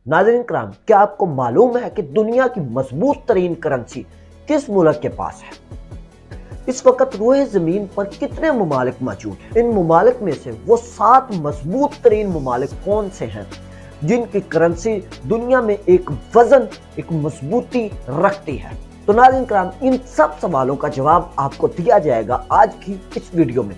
नाज़रीन कराम, क्या आपको मालूम है कि दुनिया की मजबूत तरीन करेंसी किस मुल्क के पास है? इस वक्त रोए जमीन पर कितने ममालिक मौजूद हैं? इन ममालिक में से वो 7 मजबूत तरीन ममालिक कौन से हैं जिनकी करेंसी दुनिया में एक वजन, एक मजबूती रखती है? तो नाज़रीन कराम, इन सब सवालों का जवाब आपको दिया जाएगा आज की इस वीडियो में,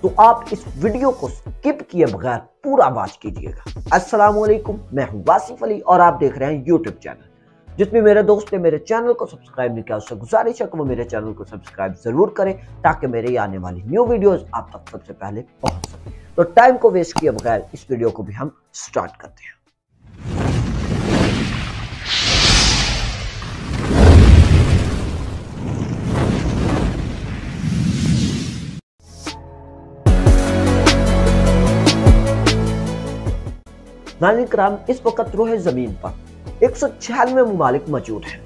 तो आप इस वीडियो को स्किप किए बगैर पूरा वॉच कीजिएगा। अस्सलाम वालेकुम, मैं हूं वासिफ अली और आप देख रहे हैं यूट्यूब चैनल। जितने मेरे दोस्त ने मेरे चैनल को सब्सक्राइब नहीं किया उससे गुजारिश है कि वो मेरे चैनल को सब्सक्राइब जरूर करें ताकि मेरे आने वाली न्यू वीडियोस आप तक सबसे पहले पहुंच सके। तो टाइम को वेस्ट किए बगैर इस वीडियो को भी हम स्टार्ट करते हैं। नाज़रीन कराम, इस वक्त रोए जमीन पर 196 ममालिक मौजूद हैं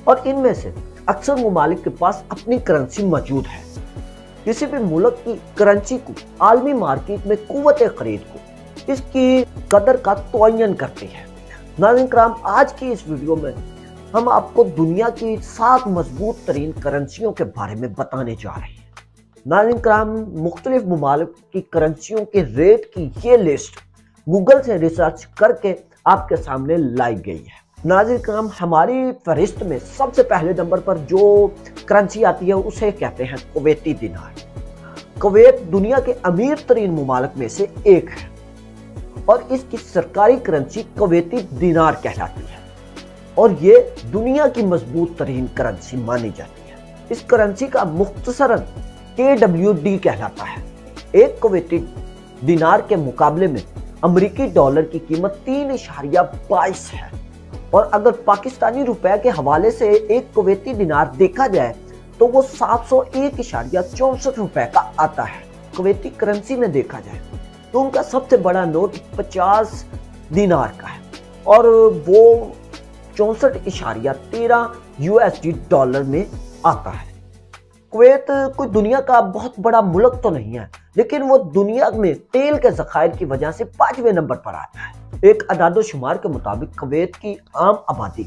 और इनमें से अक्सर ममालिक के पास अपनी करेंसी मौजूद है। किसी भी मुल्क की करेंसी को आलमी मार्केट में कुव्वत खरीद को इसकी कदर का तयन करती है। नाज़रीन कराम, आज की इस वीडियो में हम आपको दुनिया की 7 मजबूत तरीन करेंसियों के बारे में बताने जा रहे हैं। नाज़रीन कराम, मुख्तलिफ ममालिक की करेंसियों के रेट की ये लिस्ट गूगल से रिसर्च करके आपके सामने लाई गई है। नाज़रीन कराम, हमारी फहरिस्त में सबसे पहले नंबर पर जो करेंसी आती है उसे कहते हैं कुवैती दिनार। कुवैत दुनिया के अमीर तरीन ममालिक में से एक है और इसकी सरकारी करेंसी कुवैती दिनार कहलाती है और ये दुनिया की मजबूत तरीन करेंसी मानी जाती है। इस करेंसी का मुख्तसरन KWD कहलाता है। एक कुवैती दिनार के मुकाबले में अमेरिकी डॉलर की कीमत 3.22 है और अगर पाकिस्तानी रुपए के हवाले से एक कुवैती दिनार देखा जाए तो वो 701.64 रुपए का आता है। कुवैती करेंसी में देखा जाए तो उनका सबसे बड़ा नोट 50 दिनार का है और वो 64.13 USD डॉलर में आता है। कुवैत कोई दुनिया का बहुत बड़ा मुल्क तो नहीं है, लेकिन वो दुनिया में तेल के ज़खायर की वजह से 5वें नंबर पर आता है। एक अदादो शुमार के मुताबिक कुवैत की आम आबादी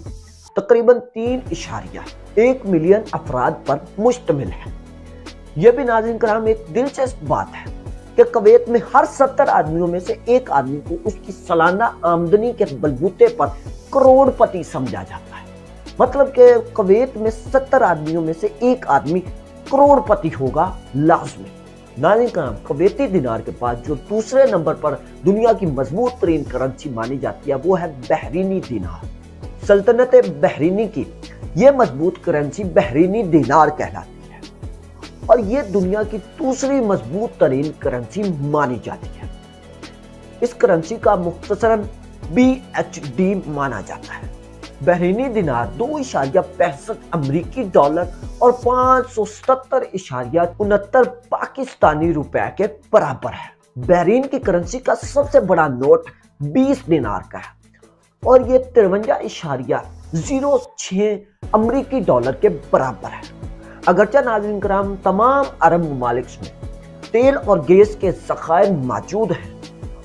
तकरीबन 3.1 मिलियन अफराद पर मुश्तमिल है। यह भी नाज़रीन कराम एक दिलचस्प बात है कि कुवैत में हर 70 आदमियों में से एक आदमी को उसकी सालाना आमदनी के बलबूते पर करोड़पति समझा जाता है। मतलब कि कुवैत में 70 आदमियों में से एक आदमी करोड़पति होगा लाजमी। नाज़रीन कराम, कुवैती दिनार के पास जो दूसरे नंबर पर दुनिया की मजबूत तरीन करेंसी मानी जाती है वो है बहरीनी दिनार। सल्तनत बहरीनी की ये मजबूत करेंसी बहरीनी दिनार कहलाती है और ये दुनिया की दूसरी मजबूत तरीन करेंसी मानी जाती है। इस करेंसी का मुख्तसरन BHD माना जाता है। बहरीनी दिनार 2.65 अमरीकी डॉलर और 577.69 पाकिस्तानी रुपए के बराबर है। बहरीन की करेंसी का सबसे बड़ा नोट 20 दिनार का है और ये 53.06 अमरीकी डॉलर के बराबर है। अगरचे नाज़रीन कराम तमाम अरब ममालिक में तेल और गैस के ज़खायर मौजूद हैं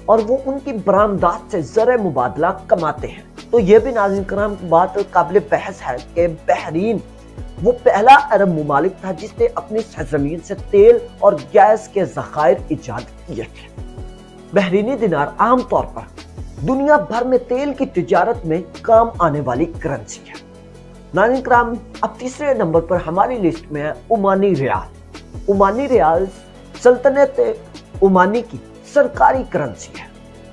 और वो उनकी बरामदात से ज़र मुबादला कमाते हैं, तो ये भी नाज़रीन कराम बात काबिल बहस है कि बहरीन वो पहला अरब मुमालिक था जिसने अपनी सरजमीन से तेल और गैस के ज़खायर इजाद किए थे। बहरीनी दिनार आमतौर पर दुनिया भर में तेल की तिजारत में काम आने वाली करेंसी है। नाज़रीन कराम, अब तीसरे नंबर पर हमारी लिस्ट में है ओमानी रियाल। ओमानी रियाल सल्तनत ओमानी की सरकारी करेंसी है।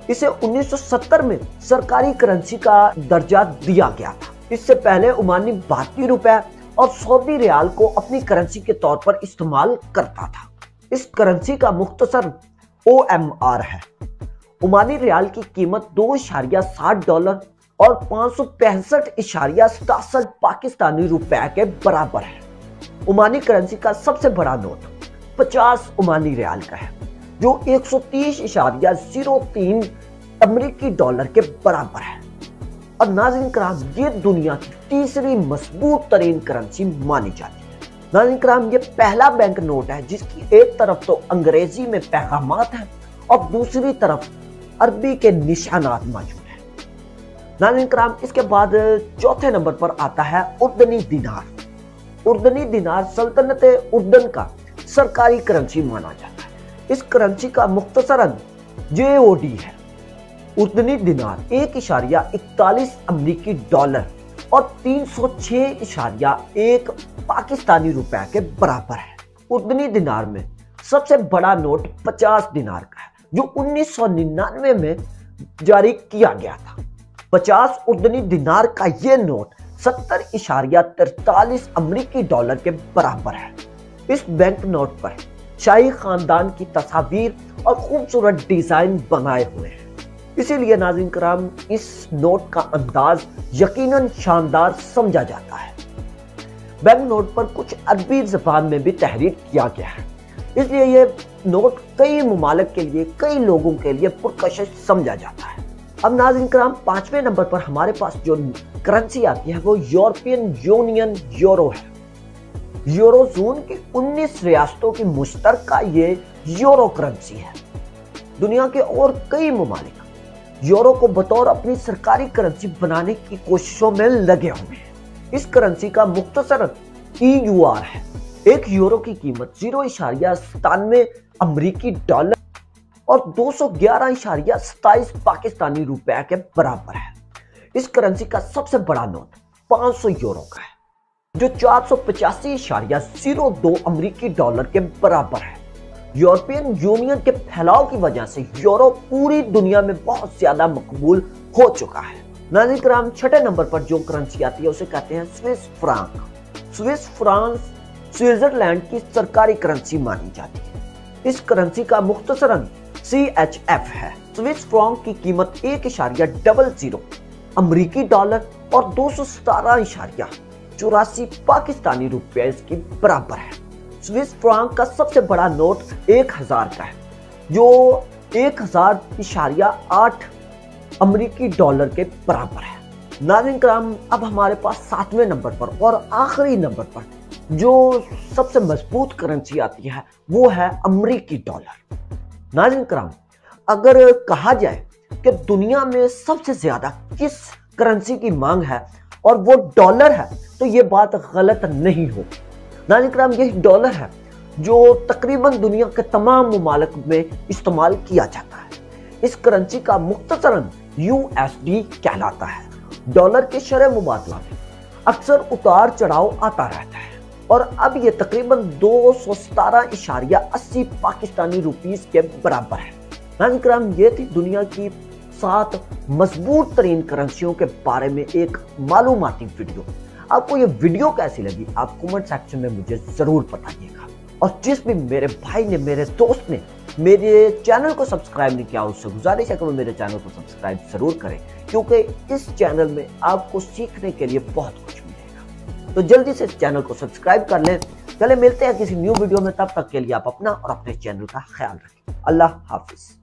इसे 1970 में सरकारी करेंसी का दर्जा दिया गया था। इससे पहले ओमानी भारतीय रुपए और सऊदी रियाल को अपनी करेंसी के तौर पर इस्तेमाल करता था। इस करेंसी का मुख्तसर OMR है। ओमानी रियाल की कीमत 2.60 डॉलर और 565.67 पाकिस्तानी रुपए के बराबर है। ओमानी करेंसी का सबसे बड़ा नोट 50 ओमानी रियाल का है जो 130.03 अमेरिकी डॉलर के बराबर है और नाज़रीन कराम ये दुनिया की तीसरी मजबूत तरीन करेंसी मानी जाती है। नाज़रीन कराम, ये पहला बैंक नोट है जिसकी एक तरफ तो अंग्रेजी में पैगामात हैं और दूसरी तरफ अरबी के निशानात मौजूद हैं। नाज़रीन कराम, इसके बाद चौथे नंबर पर आता है उर्दनी दिनार। उर्दनी दिनार सल्तनत उर्दन का सरकारी करेंसी माना जाता है। इस करेंसी का मुख्तसरन JOD है। उर्दनी दिनार 1.41 अमरीकी डॉलर और 306.1 पाकिस्तानी रुपए के बराबर है। उर्दनी दिनार में सबसे बड़ा नोट 50 दिनार का है, जो 1999 में जारी किया गया था। 50 उर्दनी दिनार का यह नोट 70.43 अमरीकी डॉलर के बराबर है। इस बैंक नोट पर शाही खानदान की तस्वीर और खूबसूरत डिजाइन बनाए हुए हैं। इसीलिए नाज़रीन कराम, इस नोट का अंदाज यकीनन शानदार समझा जाता है। बैंक नोट पर कुछ अरबी ज़बान में भी तहरीर किया गया है, इसलिए यह नोट कई मुमालिक के लिए, कई लोगों के लिए पुरकशिश समझा जाता है। अब नाज़रीन कराम, 5वें नंबर पर हमारे पास जो करेंसी आती है वो यूरोपियन यूनियन यूरो है। यूरो जोन की 19 रियासतों की मुश्तरका ये यूरो करेंसी है। दुनिया के और कई मुमालिक यूरो को बतौर अपनी सरकारी करेंसी बनाने की कोशिशों में लगे हुए हैं। इस करेंसी का मुख्तसरन EUR है। एक यूरो की कीमत 0.97 अमरीकी डॉलर और 211.27 पाकिस्तानी रुपए के बराबर है। इस करेंसी का सबसे बड़ा नोट 500 यूरो का है, जो 485.02 अमरीकी डॉलर के बराबर है। यूरोपियन यूनियन के फैलाव की वजह से यूरो पूरी दुनिया में बहुत ज्यादा मकबूल हो चुका है। नाज़रीन कराम, 6ठे नंबर पर जो करेंसी आती है उसे कहते हैं Swiss franc. Swiss franc Switzerland की सरकारी करेंसी मानी जाती है। इस करेंसी का मुख्तसरन CHF है। स्विस फ्रांक की कीमत 1.00 अमरीकी डॉलर और 217.84 पाकिस्तानी रुपए इसकी बराबर है। स्विस फ्रांक का सबसे बड़ा नोट 1000 का है, जो 1000.8 अमरीकी डॉलर के बराबर है। नाज़रीन कराम, अब हमारे पास 7वें नंबर पर और आखिरी नंबर पर जो सबसे मजबूत करेंसी आती है वो है अमरीकी डॉलर। नाज़रीन कराम, अगर कहा जाए कि दुनिया में सबसे ज्यादा किस करेंसी की मांग है और वो डॉलर है, तो ये बात गलत नहीं होगी। नाज़रीन कराम, यही डॉलर है जो तकरीबन दुनिया के तमाम मुमालिक में इस्तेमाल किया जाता है। इस करेंसी का मुख्तसरन USD कहलाता है। डॉलर के शरह मुबादला में अक्सर उतार चढ़ाव आता रहता है और अब ये तकरीबन 217.80 पाकिस्तानी रुपीस के बराबर है। नाज़रीन कराम, ये थी दुनिया की 7 मजबूत तरीन करेंसियों के बारे में एक मालूमाती वीडियो। आपको ये वीडियो कैसी लगी आप कमेंट सेक्शन में मुझे जरूर बताइएगा। और जिस भी मेरे भाई ने, मेरे दोस्त ने मेरे चैनल को सब्सक्राइब नहीं किया, उससे गुजारिश है कि वो मेरे चैनल को सब्सक्राइब जरूर करें, क्योंकि इस चैनल में आपको सीखने के लिए बहुत कुछ मिलेगा। तो जल्दी से इस चैनल को सब्सक्राइब कर लें। चले मिलते हैं किसी न्यू वीडियो में, तब तक के लिए आप अपना और अपने चैनल का ख्याल रखें। अल्लाह हाफिज।